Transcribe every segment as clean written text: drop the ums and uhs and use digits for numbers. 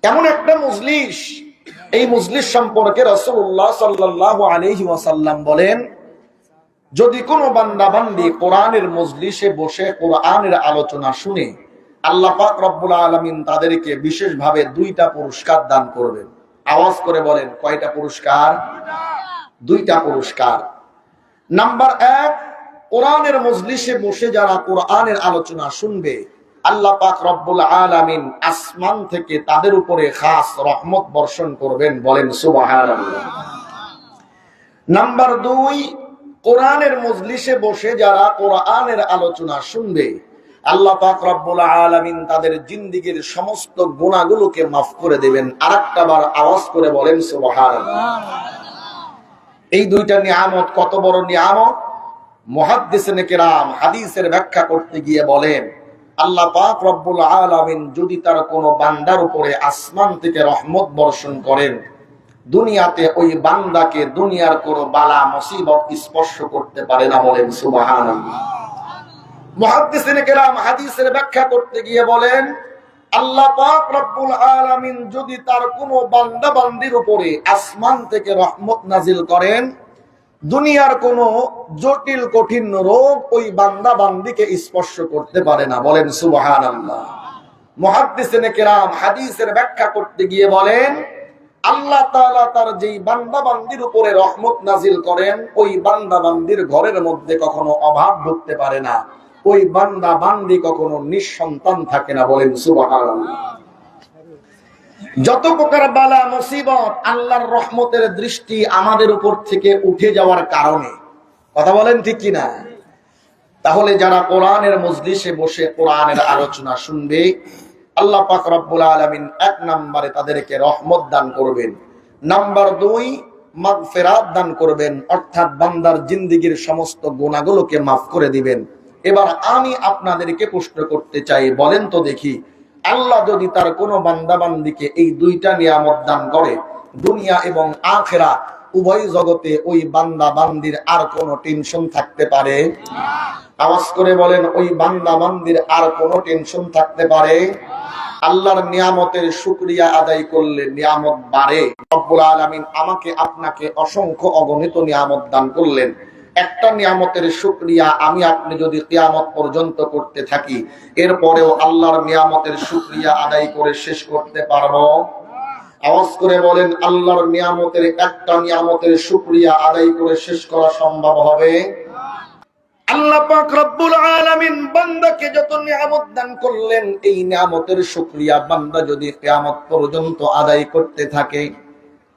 এমন একটা মজলিস, এই মজলিস সম্পর্কে রাসূলুল্লাহ সাল্লাল্লাহু আলাইহি ওয়াসাল্লাম বলেন, যদি কোনো বান্দা বান্দি কোরআনের মজলিসে বসে কোরআনের আলোচনা শুনে, আল্লাহ পাক রব্বুল আলামিন তাদেরকে বিশেষভাবে দুইটা পুরস্কার দান করবেন। আওয়াজ করে বলেন, কয়টা পুরস্কার? দুইটা পুরস্কার। নাম্বার 1, কোরআনের মজলিসে বসে যারা কোরআনের আলোচনা শুনবে, আল্লাহ পাক রব্বুল আলামিন আসমান থেকে তাদের উপরে খাস রহমত বর্ষণ করবেন। বলেন সুবহানাল্লাহ। নাম্বার 2, কোরআনের মজলিসে বসে যারা কোরআনের আলোচনা শুনবে, আল্লাহ পাক রব্বুল আলামিন তাদের জিন্দেগীর সমস্ত গুনাহগুলোকে মাফ করে দেবেন। আরেকটা বার আওয়াজ করে বলেন সুবহানাল্লাহ। এই দুইটা নিয়ামত কত বড় নিয়ামত! মুহাদ্দিসিনে কেরাম হাদিসের ব্যাখ্যা করতে গিয়ে বলেন, আল্লাহ পাক রব্বুল আলামিন যদি তার কোনো বান্দার উপরে আসমান থেকে রহমত বর্ষণ করেন, দুনিয়াতে ওই বান্দাকে দুনিয়ার কোনো বালা মুসিবত স্পর্শ করতে পারে না। বলেন সুবহানাল্লাহ। মুহাদ্দিসিনে কেরাম হাদিসের ব্যাখ্যা করতে গিয়ে বলেন, আল্লাহ পাক রব্বুল আলামিন যদি তার কোনো বান্দা বান্দির উপরে আসমান থেকে রহমত নাজিল করেন, দুনিয়ার কোনো জটিল কঠিন রোগ ওই বান্দা বান্দিকে স্পর্শ করতে পারে না। বলেন সুবহানাল্লাহ। মুহাদ্দিসিনে কেরাম হাদিসের ব্যাখ্যা করতে গিয়ে বলেন, আল্লাহ তাআলা তার যেই বান্দা বান্দির উপরে রহমত নাজিল করেন, ওই বান্দা বান্দির ঘরের মধ্যে কখনো অভাব ঢুকতে পারে না, ওই বান্দা বান্দি কখনো নিঃসন্তান থাকে না। বলেন সুবহানাল্লাহ। যত প্রকার বালা মুসিবত আল্লাহর রহমতের দৃষ্টি আমাদের উপর থেকে উঠে যাওয়ার কারণে, কথা বলেন ঠিক কিনা? তাহলে যারা কোরআনের মজলিসে বসে কোরআনের আলোচনা শুনবে, আল্লাহ পাক রব্বুল আলামিন 1 নম্বরে তাদেরকে রহমত দান করবেন। নাম্বার 2, মাগফিরাত দান করবেন, অর্থাৎ বান্দার জিন্দেগীর সমস্ত গুনাহগুলোকে মাফ করে দিবেন। এবার আমি আপনাদেরকে প্রশ্ন করতে চাই, বলেন তো দেখি, আল্লাহ যদি তার কোনো বান্দা বান্দিকে এই দুইটা নিয়ামত দান করে, দুনিয়া এবং আখিরাত উভয় জগতে ওই বান্দা বান্দির আর কোনো টেনশন থাকতে পারে? আওয়াজ করে বলেন, ওই বান্দা বান্দির আর কোনো টেনশন থাকতে পারে? আল্লাহর নিয়ামতের শুকরিয়া আদায় করলে নিয়ামত বাড়ে। রব্বুল আলামিন আমাকে আপনাকে অসংখ্য অগণিত নিয়ামত দান করলেন। একটা নিয়ামতের শুকরিয়া আমি আপনি যদি কিয়ামত পর্যন্ত করতে থাকি, এরপরেও আল্লাহর নিয়ামতের শুকরিয়া আদায় করে শেষ করতে পারবো? আওয়াজ করে বলেন, আল্লাহর নিয়ামতের একটা নিয়ামতের শুকরিয়া আদায় করে শেষ করা সম্ভব হবে? আল্লাহ পাক রব্বুল আলামিন বান্দাকে যত নিয়ামত দান করলেন, এই নিয়ামতের শুকরিয়া বান্দা যদি কিয়ামত পর্যন্ত আদায় করতে থাকে,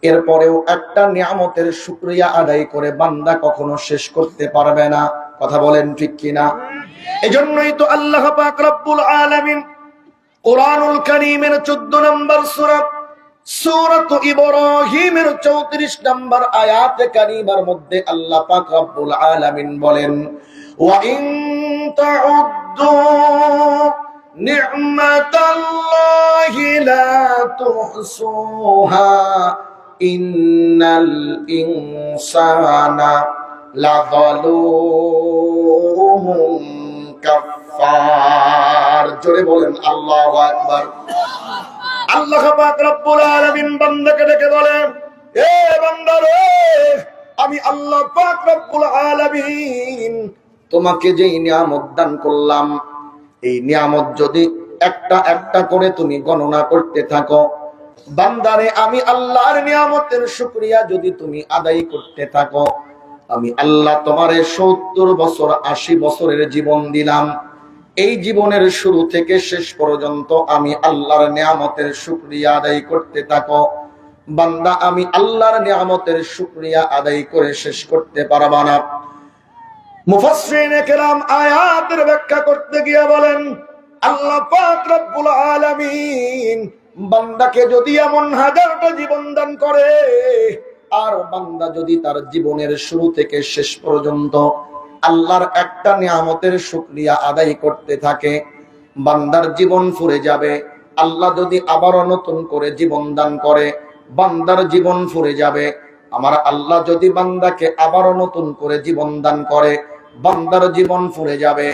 এরপরেও একটা নিয়ামতের শুকরিয়া আদায় করে বান্দা কখনো শেষ করতে পারবে না। কথা বলেন ঠিক কিনা? এজন্যই তো আল্লাহ পাক রব্বুল আলামিন কোরআনুল কারীমের 14 নম্বর সূরা, সূরাত ইব্রাহিমের 34 নম্বর আয়াতে কারীমার মধ্যে আল্লাহ পাক রব্বুল আলামিন বলেন, ওয়া ইন তাউদ্দু নি'মাতাল্লাহি লা তুহসুহা ইন্নাল ইনসানা লাযালুমুন কাফফার। জোরে বলেন আল্লাহু আকবার। আল্লাহ পাক রব্বুল আলামিন বান্দাকে ডেকে বলেন, এ বান্দা রে, আমি আল্লাহ পাক রব্বুল আলামিন তোমাকে যেই নিয়ামত দান করলাম, এই নিয়ামত যদি একটা একটা করে তুমি গণনা করতে থাকো, বান্দারে আমি আল্লাহর নিয়ামতের শুকরিয়া যদি তুমি আদায় করতে থাকো, আমি আল্লাহ তোমারে 70 বছর 80 বছরের জীবন দিলাম। এই জীবনের শুরু থেকে শেষ পর্যন্ত আমি আল্লাহর নিয়ামতের শুকরিয়া আদায় করতে থাকো, বান্দা আমি আল্লাহর নিয়ামতের শুকরিয়া আদায় করে শেষ করতে পারবা না। মুফাসসিরিনে কেরাম আয়াতের ব্যাখ্যা করতে গিয়ে বলেন, আল্লাহ পাক রব্বুল আলামিন বান্দাকে যদি এমন 1000টা জীবন দান করে, আর বান্দা যদি তার জীবনের শুরু থেকে শেষ পর্যন্ত আল্লাহর একটা নিয়ামতের শুকরিয়া আদায় করতে থাকে, বান্দার জীবন ফুরে যাবে। আল্লাহ যদি আবারও নতুন করে জীবন দান করে, বান্দার জীবন ফুরে যাবে। আমার আল্লাহ যদি বান্দাকে আবারও নতুন করে জীবন দান করে, বান্দার জীবন ফুরে যাবে।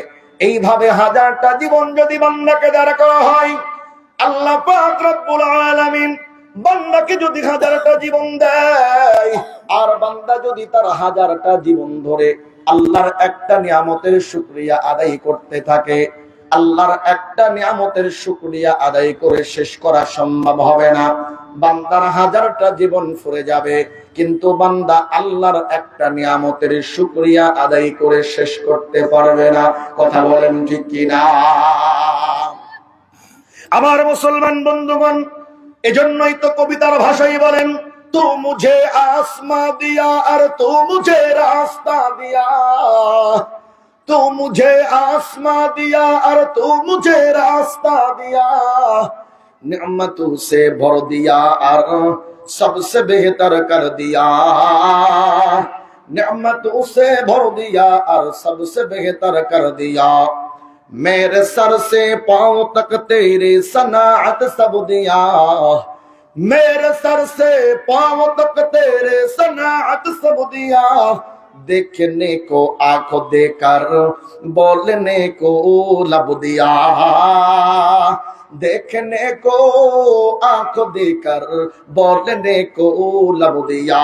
এইভাবে 1000টা জীবন যদি বান্দাকে দাঁড় করা হয়, আল্লাহ পাক রব্বুল আলামিন বান্দাকে যদি 1000টা জীবন দেয়, আর বান্দা যদি তার 1000টা জীবন ধরে আল্লাহর একটা নিয়ামতের শুকরিয়া আদায় করতে থাকে, আল্লাহর একটা নিয়ামতের শুকরিয়া আদায় করে শেষ করা সম্ভব হবে না। বান্দার 1000টা জীবন ফুরে যাবে, কিন্তু বান্দা আল্লাহর একটা নিয়ামতের শুকরিয়া আদায় করে শেষ করতে পারবে না। কথা বলেন ঠিক কিনা? আমার মুসলমান বন্ধুগণ, এজন্যই তো কবিতার ভাষায় বলেন, তু মুঝে আসমা দিয়া আর তু মুঝে রাস্তা দিয়া, তু মুঝে आसमां दिया और तू मुझे रास्ता दिया, निअमतों से भर दिया और सबसे बेहतर कर दिया, निअमतों से भर दिया और सबसे बेहतर कर दिया, मेरे सर से पांव तक तेरी सनाअत सब दिया, मेरे सर से पांव तक तेरे सनाअत सब दिया, देखने को आंखों देकर बोलने को लब दिया, देखने को आंखों देकर बोलने को लब दिया।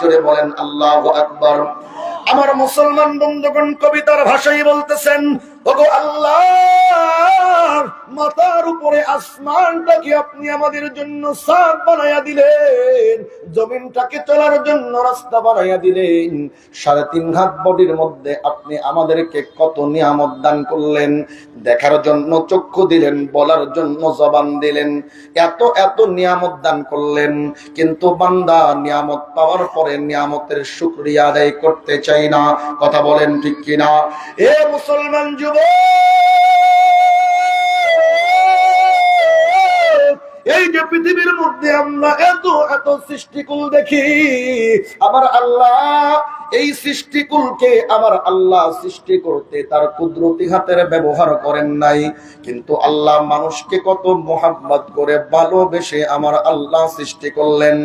जोरे बोलेन अल्लाहु আকবার। আমার মুসলমান বন্ধুগণ, কবিতার ভাষায় বলতেছেন, ওগো আল্লাহ, মাথার উপরে আসমানটাকে আপনি আমাদের জন্য ছাদ বানায়া দিলেন, জমিনটাকে চলার জন্য রাস্তা বানায়া দিলেন, 3.5 হাত বডির মধ্যে আপনি আমাদেরকে কত নিয়ামত দান করলেন, দেখার জন্য চক্ষু দিলেন, বলার জন্য জবান দিলেন, এত এত নিয়ামত দান করলেন, কিন্তু বান্দা নিয়ামত পাওয়ার পরে নিয়ামতের শুকরিয়া আদায় করতে চাই না। কথা বলেন ঠিক কিনা? এ মুসলমান যুবক, এই যে পৃথিবীর মধ্যে আমরা এত এত সৃষ্টিকুল দেখি, আমার আল্লাহ এই সৃষ্টিকুলকে আমার আল্লাহ সৃষ্টি করতে তার কুদরতি হাতের ব্যবহার করেন নাই, কিন্তু আল্লাহ মানুষকে কত মোহাব্বত করে ভালোবেসে আমার আল্লাহ সৃষ্টি করলেন।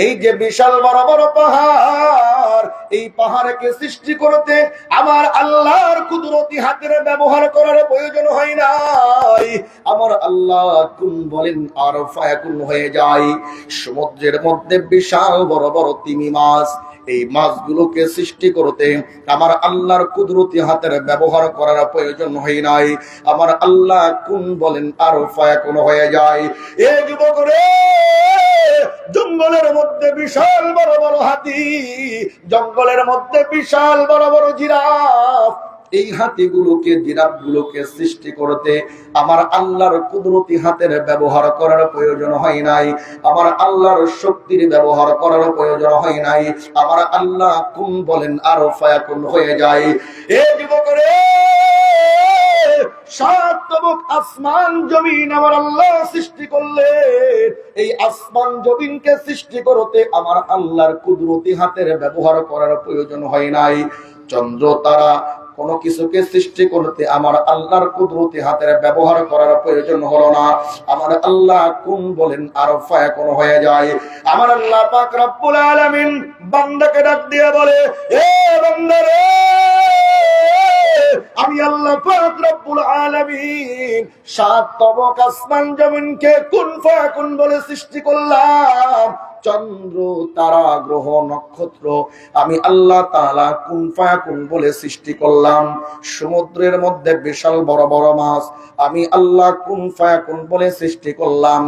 এই যে বিশাল বড় বড় পাহাড়, এই পাহাড়কে সৃষ্টি করতে আমার আল্লাহর কুদরতি হাতের ব্যবহার করার প্রয়োজন হয় নাই, আমার আল্লাহ কুন বলেন আর ফায়াকুন হয়ে যায়। সমুদ্রের মধ্যে বিশাল বড় বড় তিমি মাছ, এই মাছগুলোকে সৃষ্টি করতে আমার আল্লাহর কুদরতি হাতের ব্যবহার করার প্রয়োজন হয় নাই, আমার আল্লাহ কুন বলেন আর ফায়াকুন হয়ে যায়। এ যুবক রে, জঙ্গলের মধ্যে বিশাল বড় বড় হাতি, জঙ্গলের মধ্যে বিশাল বড় বড় জিরাফ, এই হাতিগুলোকে জিরাফগুলোকে সৃষ্টি করতে আমার আল্লাহর কুদরতি হাতের ব্যবহার করার প্রয়োজন হয় নাই, আমার আল্লাহর শক্তির ব্যবহার করার প্রয়োজন হয় নাই, আমার আল্লাহ কুন বলেন আর ফায়াকুন হয়ে যায়। এ যুবক রে, 7 তবক আসমান জমিন আমার আল্লাহ সৃষ্টি করলেন, এই আসমান জমিনকে সৃষ্টি করতে আমার আল্লাহর কুদরতি হাতের ব্যবহার করার প্রয়োজন হয় নাই। চন্দ্র তারা কোন কিছুকে সৃষ্টি করতে আমার আল্লাহর কুদরতি হাতের ব্যবহার করার প্রয়োজন হলো না, আমার আল্লাহ কুন বলেন আর ফায়াকুন হয়ে যায়। আমার আল্লাহ পাক রব্বুল আলামিন বান্দাকে ডাক দিয়ে বলে, এ বান্দা রে, আমি আল্লাহ পাক রব্বুল আলামিন 7 তবক আসমান জমিনকে কুন ফায়াকুন বলে সৃষ্টি করলাম। চন্দ্র তারা গ্রহ নক্ষত্র আমি আল্লাহ তাআলা কুন ফায়াকুন বলে সৃষ্টি করলাম। সমুদ্রের মধ্যে বিশাল বড় বড় মাছ আমি আল্লাহ কুন ফায়াকুন বলে সৃষ্টি করলাম।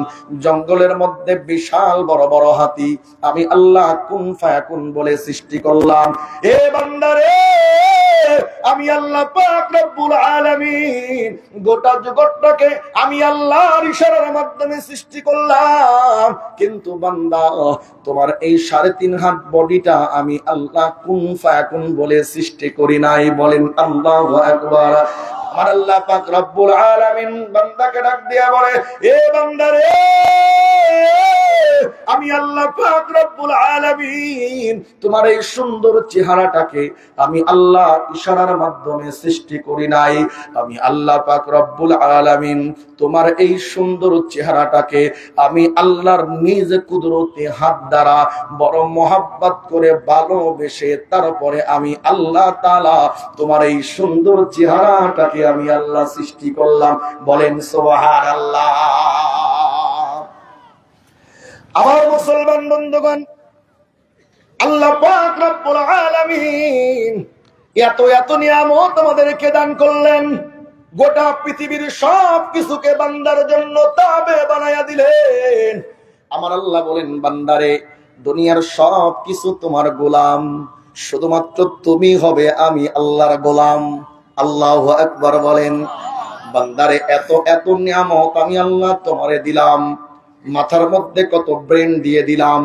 জঙ্গলের মধ্যে বিশাল বড় বড় হাতি আমি আল্লাহ কুন ফায়াকুন বলে সৃষ্টি করলাম। এ বান্দারে, আমি আল্লাহ পাক রব্বুল আলামিন গোটা জগৎটাকে আমি আল্লাহর ইশারার মাধ্যমে সৃষ্টি করলাম, কিন্তু বান্দা তোমার এই 3.5 হাত বডিটা আমি আল্লাহ কুন ফায়াকুন বলে সৃষ্টি করি নাই। বলেন আল্লাহু আকবার। আমার আল্লাহ পাক রব্বুল আলামিন বান্দাকে ডাক দিয়া বলে, এ বান্দারে, আমি আল্লাহ পাক রব্বুল আলামিন তোমার এই সুন্দর চেহারাটাকে আমি আল্লাহ ইশারার মাধ্যমে সৃষ্টি করি নাই। আমি আল্লাহ পাক রব্বুল আলামিন তোমার এই সুন্দর চেহারাটাকে আমি আল্লাহর নিজ কুদরতি হাত দ্বারা বড় মোহাব্বত করে ভালোবেসে তারপরে আমি আল্লাহ তাআলা তোমার এই সুন্দর চেহারাটাকে আমি আল্লাহ সৃষ্টি করলাম। বলেন সুবহানাল্লাহ। আমার মুসলমান বন্ধুগণ, আল্লাহ পাক রব্বুল আলামিন এত এত নিয়ামত আমাদেরকে দান করলেন, গোটা পৃথিবীর সব কিছুকে বান্দার জন্য তাবে বানায়া দিলেন। আমার আল্লাহ বলেন, বান্দারে দুনিয়ার সব কিছু তোমার গোলাম, শুধুমাত্র তুমি হবে আমি আল্লাহর গোলাম। আল্লাহু আকবার বলেন। বান্দারে এত এত নিয়ামত আমি আল্লাহ তোমারে দিলাম, মাথার মধ্যে কত ব্রেন দিয়ে দিলাম,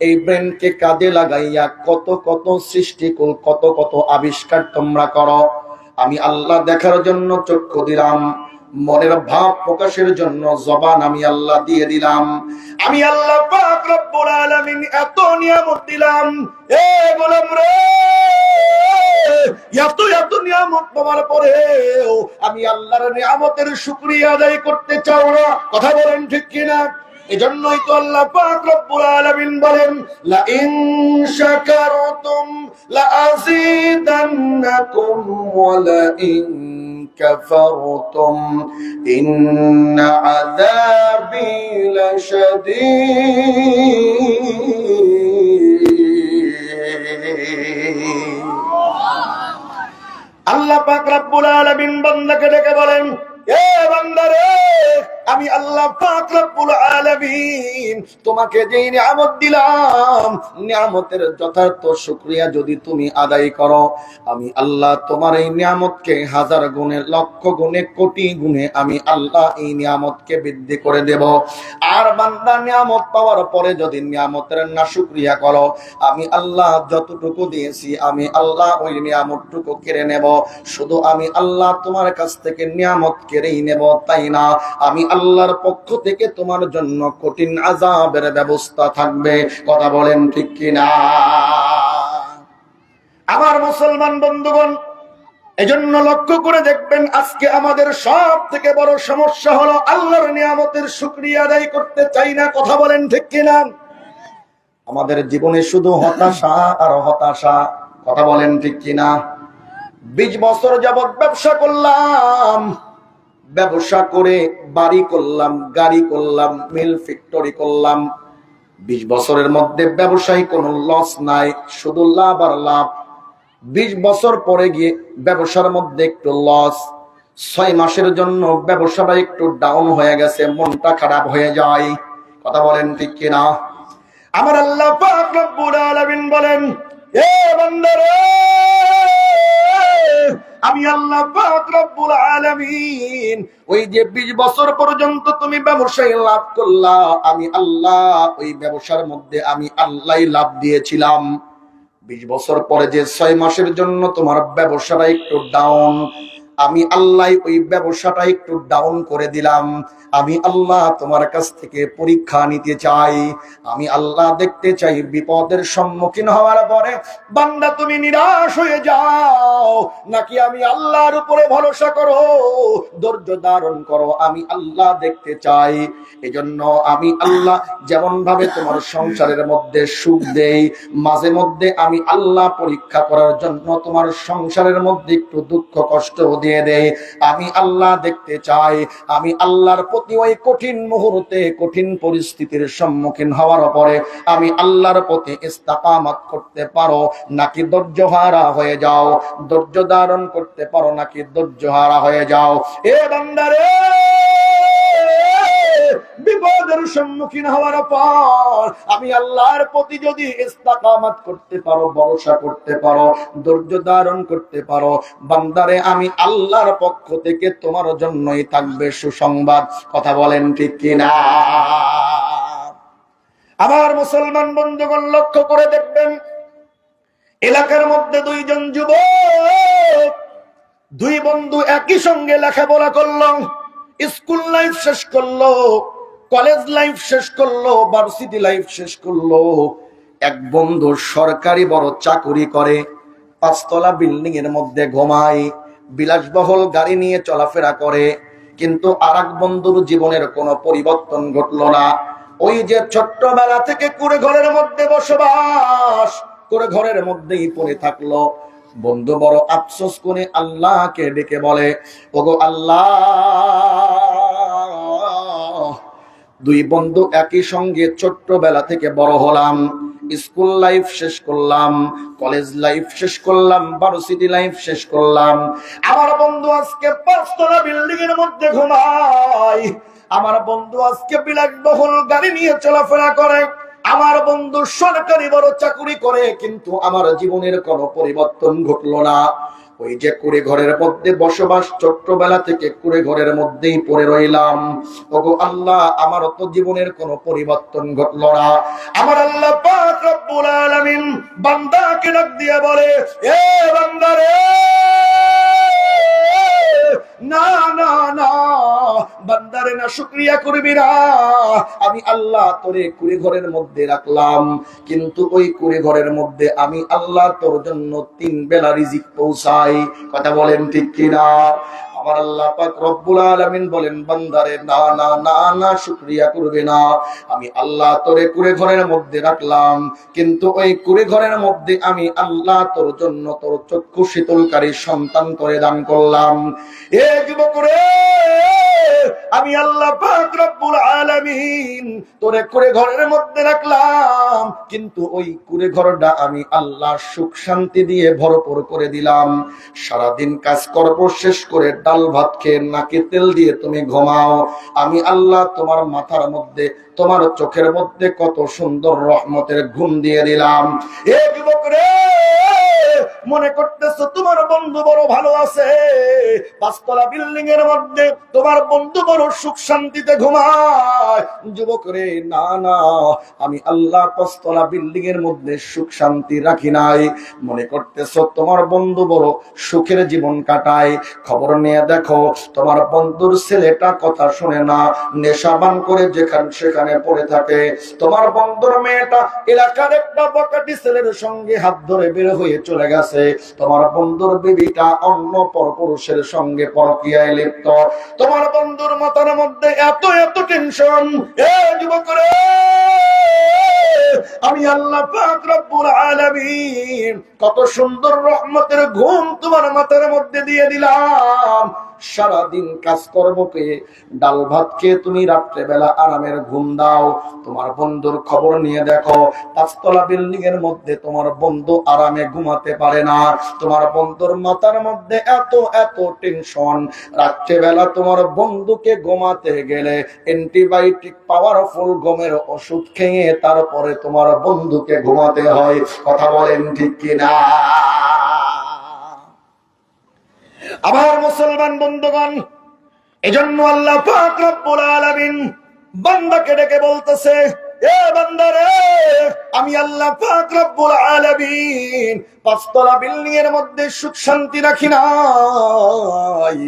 এই ব্রেনকে কাজে লাগাইয়া কত কত সৃষ্টি, কত কত আবিষ্কার তোমরা করো। আমি আল্লাহ দেখার জন্য চক্ষু দিলাম, মনের ভাব প্রকাশের জন্য জবান আমি আল্লাহ দিয়ে দিলাম। আমি আল্লাহ পাক রব্বুল আলামিন এত নিয়ামত দিলাম। এ গোলাম রে, এত এত নিয়ামত পাওয়ার পরেও আমি আল্লাহর নিয়ামতের শুকরিয়া আদায় করতে চাও না। কথা বলেন ঠিক কিনা? এজন্যই তো আল্লাহ পাক রব্বুল আলামিন বলেন, লা ইন শাকারতুম লা আযীদান্নাকুম ওয়া লা ইন কাফারতুম ইন্না আযাবি লাশাদীদ। আল্লাহ পাক রব্বুল আলামিন বান্দাকে ডেকে বলেন, এ বান্দা রে, আমি আল্লাহ পাক রব্বুল আলামিন তোমাকে যেই নিয়ামত দিলাম, নিয়ামতের যথার্থ শুকরিয়া যদি তুমি আদায় করো, আমি আল্লাহ তোমার এই নিয়ামতকে হাজার গুণে, লক্ষ গুণে, কোটি গুণে আমি আল্লাহ এই নিয়ামতকে বৃদ্ধি করে দেব। আর বান্দা নিয়ামত পাওয়ার পরে যদি নিয়ামতের না শুকরিয়া করো, আমি আল্লাহ যতটুকু দিয়েছি আমি আল্লাহ ওই নিয়ামতটুকু কেড়ে নেব। শুধু আমি আল্লাহ তোমার কাছ থেকে নিয়ামত কেড়েই নেব তাই না, আমি আল্লাহর পক্ষ থেকে তোমার জন্য কঠিন আযাবের ব্যবস্থা থাকবে। কথা বলেন ঠিক কিনা? আমার মুসলমান বন্ধুগণ, এজন্য লক্ষ্য করে দেখবেন, আজকে আমাদের সব থেকে বড় সমস্যা হলো আল্লাহর নিয়ামতের শুকরিয়া আদায় করতে চাই না। কথা বলেন ঠিক কিনা? আমাদের জীবনে শুধু হতাশা আর হতাশা। কথা বলেন ঠিক কিনা? 20 বছর যাবত ব্যবসা করলাম, ব্যবসা করে বাড়ি করলাম, গাড়ি করলাম, মিল ফ্যাক্টরি করলাম। 20 বছরের মধ্যে ব্যবসায় কোনো লস নাই, শুধু লাভ আর লাভ। 20 বছর পরে গিয়ে ব্যবসার মধ্যে একটু লস। 6 মাসের জন্য ব্যবসাটা একটু ডাউন হয়ে গেছে, মনটা খারাপ হয়ে যায়। কথা বলেন ঠিক কিনা? আমার আল্লাহ পাক রব্বুল আলামিন বলেন, এ বান্দা রে, আমি আল্লাহ পাক রব্বুল আলামিন ওই যে 20 বছর পর্যন্ত তুমি ব্যবসায় লাভ করলা, আমি আল্লাহ ওই ব্যবসার মধ্যে আমি আল্লাহই লাভ দিয়েছিলাম। 20 বছর পরে যে 6 মাসের জন্য তোমার ব্যবসাটা একটু ডাউন, আমি আল্লাহ ওই ব্যবসাটা একটু ডাউন করে দিলাম। আমি আল্লাহ তোমার কাছ থেকে পরীক্ষা নিতে চাই। আমি আল্লাহ দেখতে চাই বিপদের সম্মুখীন হওয়ার পরে বান্দা তুমি নিরাশ হয়ে যাও নাকি আমি আল্লাহর উপরে ভরসা করো, ধৈর্য ধারণ করো। আমি আল্লাহ দেখতে চাই। এজন্য আমি আল্লাহ যেমন ভাবে তোমার সংসারের মধ্যে সুখ দেই, মাঝে মধ্যে আমি আল্লাহ পরীক্ষা করার জন্য তোমার সংসারের মধ্যে একটু দুঃখ কষ্ট দিয়ে দেই। আমি আল্লাহ দেখতে চাই আমি আল্লাহর প্রতি ওই কঠিন মুহূর্তে, কঠিন পরিস্থিতির সম্মুখীন হওয়ার পরে আমি আল্লাহর প্রতি ইস্তেকামত করতে পারো নাকি ধৈর্যহারা হয়ে যাও, ধৈর্য ধারণ করতে পারো নাকি ধৈর্যহারা হয়ে যাও। এ বান্দারে, বিপদের সম্মুখীন হওয়ার পর আমি আল্লাহর প্রতি যদি ইস্তেকামত করতে পারো, ভরসা করতে পারো, ধৈর্য ধারণ করতে পারো, বান্দারে আমি আল্লাহর পক্ষ থেকে তোমার জন্যই থাকবে সুসংবাদ। কথা বলেন ঠিক কিনা? আমার মুসলমান বন্ধুগণ, লক্ষ্য করে দেখবেন, এলাকার মধ্যে 2 জন যুবক, 2 বন্ধু একই সঙ্গে লেখাপড়া করলো, স্কুল লাইফ শেষ করলো, কলেজ লাইফ শেষ করলো, ভার্সিটি লাইফ শেষ করলো। এক বন্ধু সরকারি বড় চাকুরি করে, 5 তলা বিল্ডিং এর মধ্যে ঘুমায়, বিলাসবহুল গাড়ি নিয়ে চলাফেরা করে। কিন্তু আরেক বন্ধুর জীবনের কোনো পরিবর্তন ঘটলো না। ওই যে ছোট্টবেলা থেকে কুড়ে ঘরের মধ্যে বসবাস করে ঘরের মধ্যেই পড়ে থাকলো। বন্ধু বড় আফসোস করে আল্লাহকে ডেকে বলে, ওগো আল্লাহ, দুই বন্ধু একই সঙ্গে ছোট্টবেলা থেকে বড় হলাম, স্কুল লাইফ শেষ করলাম, কলেজ লাইফ শেষ করলাম, ভার্সিটি লাইফ শেষ করলাম। আমার বন্ধু আজকে 5 তলা বিল্ডিং এর মধ্যে ঘুমায়, আমার বন্ধু আজকে বিলাসবহুল গাড়ি নিয়ে চলাফেরা করে, আমার বন্ধু সরকারি বড় চাকরি করে, কিন্তু আমার জীবনের কোনো পরিবর্তন ঘটলো না। ওই যে কুড়ে ঘরের মধ্যে বসবাস, ছোট্টবেলা থেকে কুড়ে ঘরের মধ্যেই পড়ে রইলাম। ওগো আল্লাহ, আমার তো জীবনের কোনো পরিবর্তন ঘটলো না। আমার আল্লাহ পাক রব্বুল আলামিন বান্দাকে ডাক দিয়ে বলে, এ বান্দা রে, না না না বান্দারে, না শুকরিয়া করবি না। আমি আল্লাহ তোরে কুড়ে ঘরের মধ্যে রাখলাম, কিন্তু ওই কুড়ে ঘরের মধ্যে আমি আল্লাহ তোর জন্য 3 বেলা রিজিক পৌঁছাই। কথা বলেন ঠিক কিনা? আমার আল্লাহ পাক রব্বুল আলামিন বলেন, বান্দারে না না না না শুকরিয়া করবে না। আমি আল্লাহ তোরে কুড়ে ঘরের মধ্যে রাখলাম, কিন্তু ওই কুড়ে ঘরের মধ্যে আমি আল্লাহ তোর জন্য তোর চক্ষু শীতলকারী সন্তান তোরে দান করলাম। এ যুবক রে, আমি আল্লাহ পাক রব্বুল আলামিন তোরে কুড়ে ঘরের মধ্যে রাখলাম, কিন্তু ওই কুড়ে ঘরটা আমি আল্লাহ সুখ শান্তি দিয়ে ভরপুর করে দিলাম। সারাদিন কাজ কর্ম শেষ করে ডাল ভাত খেয়ে নাকে তেল দিয়ে তুমি ঘুমাও, আমি আল্লাহ তোমার মাথার মধ্যে, তোমার চোখের মধ্যে কত সুন্দর রহমতের ঘুম দিয়ে দিলাম। এ যুবক রে, মনে করতেছো তোমার বন্ধু বড় ভালো আছে, 5 তলা বিল্ডিং এর মধ্যে তোমার বন্ধু বড় সুখ শান্তিতে ঘুমায়। যুবক রে, না না, আমি আল্লাহ 5 তলা বিল্ডিং এর মধ্যে সুখ শান্তি রাখি নাই। মনে করতেছো তোমার বন্ধু বড় সুখের জীবন কাটায়, খবর নিয়ে দেখো তোমার বন্ধুর ছেলেটা কথা শুনে না, নেশাবান করে যেখানে সেখানে পড়ে থাকে। তোমার বন্ধুর মেয়েটা এলাকার একটা বকাটি ছেলের সঙ্গে হাত ধরে বের হয়ে চলে গেছে। তোমার বন্ধুর বিবিটা অন্য পরপুরুষের সঙ্গে পরকীয়ায় লিপ্ত। তোমার বন্ধুর মাথার মধ্যে এত এত টেনশন। এ যুবক রে, আমি আল্লাহ পাক রব্বুল আলামিন কত সুন্দর রহমতের ঘুম তোমার মাথার মধ্যে দিয়ে দিলাম। সারাদিন কাজ করবো পেয়ে ডাল ভাত খেয়ে তুমি রাত্রে বেলা আরামের ঘুম দাও। তোমার বন্ধুর খবর নিয়ে দেখো, 5 তলা বিল্ডিং এর মধ্যে তোমার বন্ধু আরামে ঘুমাতে পারে না। তোমার বন্ধুর মাথার মধ্যে এত এত টেনশন। রাত্রে বেলা তোমার বন্ধুকে ঘুমাতে গেলে অ্যান্টিবায়োটিক পাওয়ারফুল ঘুমের ওষুধ খেয়ে তারপরে তোমার বন্ধুকে ঘুমাতে হয়। কথা বলেন ঠিক কিনা? আবার মুসলমান বন্ধুগণ, এজন্য আল্লাহ পাক রব্বুল আলামিন বান্দাকে ডেকে বলতেছে, এ বান্দা রে, আমি আল্লাহ পাক রব্বুল আলামিন 5 তলা বিল্ডিং এর মধ্যে সুখ শান্তি রাখি নাই।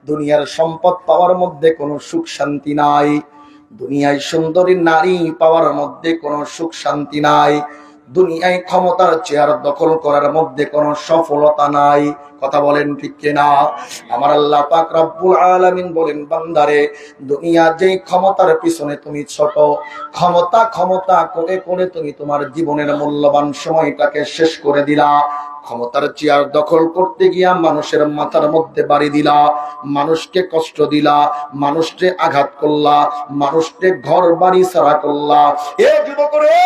দুনিয়ার সম্পদ পাওয়ার মধ্যে কোনো সুখ শান্তি নাই, দুনিয়ায় সুন্দরী নারী পাওয়ার মধ্যে কোনো সুখ শান্তি নাই, দুনিয়ায় ক্ষমতার চেয়ার দখল করার মধ্যে কোনো সফলতা নাই। কথা বলেন ঠিক কিনা? আমার আল্লাহ পাক রব্বুল আলামিন বলেন, বান্দারে, দুনিয়া যে ক্ষমতার পিছনে তুমি ছোট, ক্ষমতা ক্ষমতা করে করে তুমি তোমার জীবনের মূল্যবান সময়টাকে শেষ করে দিলা। ক্ষমতার চেয়ার দখল করতে গিয়া মানুষের মাথার মধ্যে বাড়ি দিলা, মানুষকে কষ্ট দিলা, মানুষকে আঘাত করলা, মানুষকে ঘর বাড়ি ছাড়া করলা। এ যুবক রে,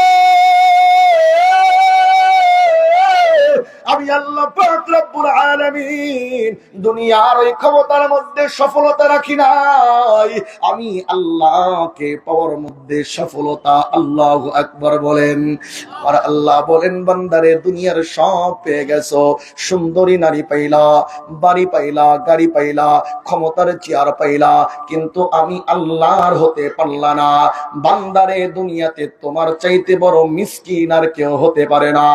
আমি আল্লাহ পাক রব্বুল আলামিন দুনিয়ার ওই ক্ষমতার মধ্যে সফলতা রাখি নাই, আমি আল্লাহকে পাওয়ার মধ্যে সফলতা। আল্লাহু আকবার বলেন। আর আল্লাহ বলেন, বান্দারে, দুনিয়ার সব পেয়ে গেছো, সুন্দরী নারী পাইলা, বাড়ি পাইলা, গাড়ি পাইলা, ক্ষমতার চেয়ার পাইলা, কিন্তু আমি আল্লাহর হতে পারলা না। বান্দারে, দুনিয়াতে তোমার চাইতে বড় মিসকিন আর কেউ হতে পারে না।